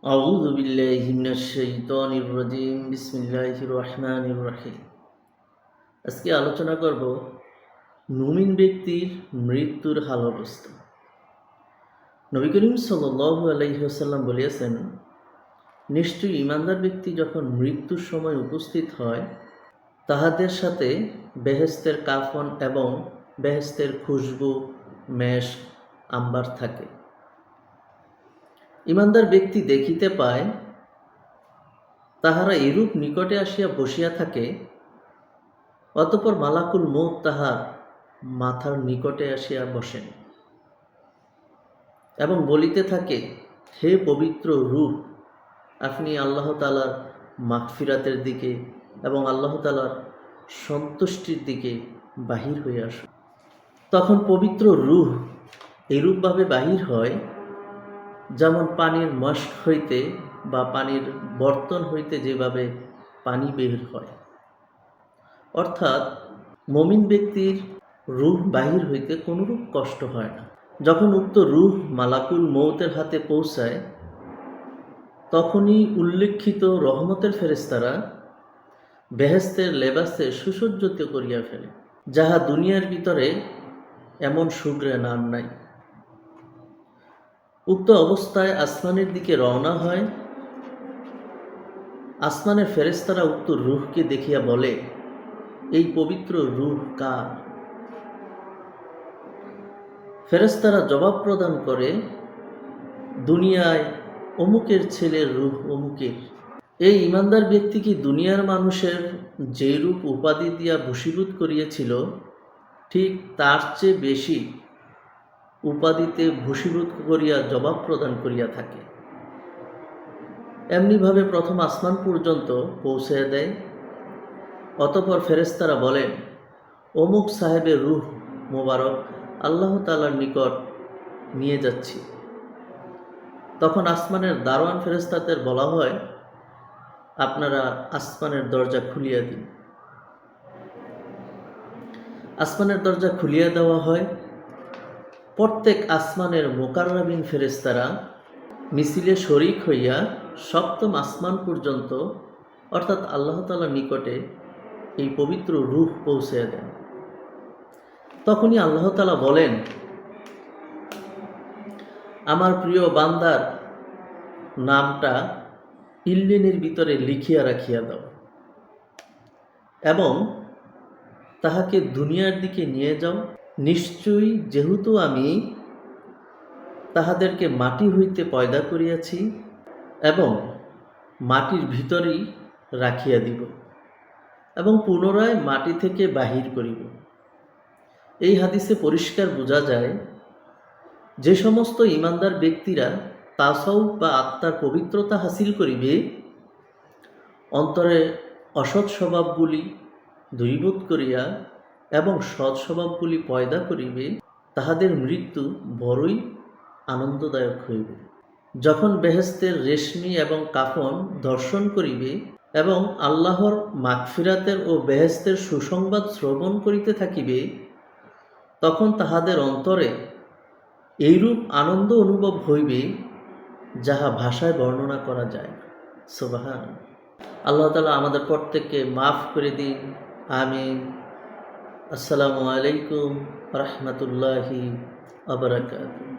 আউযু বিল্লাহি মিনাশ শাইতানির রাজিম। বিসমিল্লাহির রহমানির রহিম। আজকে আলোচনা করব মুমিন ব্যক্তির মৃত্যুর হাল অবস্থা। নবী করিম সাল্লাল্লাহু আলাইহি ওয়াসাল্লাম বলেছেন, নিশ্চয়ই ঈমানদার ব্যক্তি যখন মৃত্যুর সময় উপস্থিত হয়, তাহাদের সাথে বেহেশতের কাফন এবং বেহেশতের খুশবু, মেশক, আম্বার থাকে। ঈমানদার ব্যক্তি দেখিতে পায়, তাহারা এরূপ নিকটে আসিয়া বসিয়া থাকে, অতঃপর মালাকুল মউত তাহার মাথার নিকটে আসিয়া বসেন এবং বলিতে থাকে, হে পবিত্র রূহ, আপনি আল্লাহ তাআলার মাগফিরাতের দিকে এবং আল্লাহ তাআলার সন্তুষ্টির দিকে বাহির হয়ে আসুন। তখন পবিত্র রূহ এরূপভাবে বাহির হয়, যেমন পানির মশক হইতে বা পানির বর্তন হইতে যেভাবে পানি বের হয়। অর্থাৎ মুমিন ব্যক্তির রূহ বাহির হইতে কোনরূপ কষ্ট হয় না। যখন উক্ত রূহ মালাকুল মউতের হাতে পৌঁছায়, তখনই উল্লেখিত রহমতের ফেরেশতারা বেহেশতের লেবাসে সুসজ্জিত করিয়া ফেলে, যাহা দুনিয়ার ভিতরে এমন সুঘ্রাণ আর নাই। উক্ত অবস্থায় আসমানের দিকে রওনা হয়। আসমানের ফেরেশতারা উক্ত রূহকে দেখিয়া বলে, এই পবিত্র রূহ কার? ফেরেশতারা জবাব প্রদান করে, দুনিয়ায় অমুকের ছেলের রূহ অমুকের। এই ঈমানদার ব্যক্তি কি দুনিয়ার মানুষের যেরূপ উপাধি দিয়া ভূষীভূত করিয়াছিল, ঠিক তার চেয়ে বেশি উপাধিতে ভূষীভূত করিয়া জবাব প্রদান করিয়া থাকে। এমনিভাবে প্রথম আসমান পর্যন্ত পৌঁছাইয়া দেয়। অতঃপর ফেরেশতারা বলেন, অমুক সাহেবের রূহ মোবারক আল্লাহ তাআলার নিকট নিয়ে যাচ্ছি। তখন আসমানের দারোয়ান ফেরেশতাদের বলা হয়, আপনারা আসমানের দরজা খুলিয়া দিন। আসমানের দরজা খুলিয়া দেওয়া হয়। প্রত্যেক আসমানের মুকাররাবিন ফেরেশতারা মিছিলে শরীক হইয়া সপ্তম আসমান পর্যন্ত, অর্থাৎ আল্লাহ তাআলার নিকটে এই পবিত্র রূহ পৌঁছাইয়া দেন। তখনই আল্লাহ তাআলা বলেন, আমার প্রিয় বান্দার নামটা ইল্লিনের ভিতরে লিখিয়া রাখিয়া দাও এবং তাহাকে দুনিয়ার দিকে নিয়ে যাও। নিশ্চয়ই যেহেতু আমি তাহাদেরকে মাটি হইতে পয়দা করিয়াছি এবং মাটির ভিতরেই রাখিয়া দিব এবং পুনরায় মাটি থেকে বাহির করিব। এই হাদিসে পরিষ্কার বোঝা যায়, যে সমস্ত ঈমানদার ব্যক্তিরা তাসাউফ বা আত্মার পবিত্রতা হাসিল করিবে, অন্তরে অসৎ স্বভাবগুলি দূরীভূত করিয়া এবং সৎ স্বভাবগুলি পয়দা করিবে, তাহাদের মৃত্যু বড়ই আনন্দদায়ক হইবে। যখন বেহেশতের রেশমি এবং কাফন দর্শন করিবে এবং আল্লাহর মাগফিরাতের ও বেহেশতের সুসংবাদ শ্রবণ করিতে থাকিবে, তখন তাহাদের অন্তরে এইরূপ আনন্দ অনুভব হইবে, যাহা ভাষায় বর্ণনা করা যায় না। সুবহান আল্লাহ তাআলা আমাদের প্রত্যেককে মাফ করে দিন, আমিন। আসসালামু আলাইকুম রাহমাতুল্লাহি ওয়া বারাকাতুহু।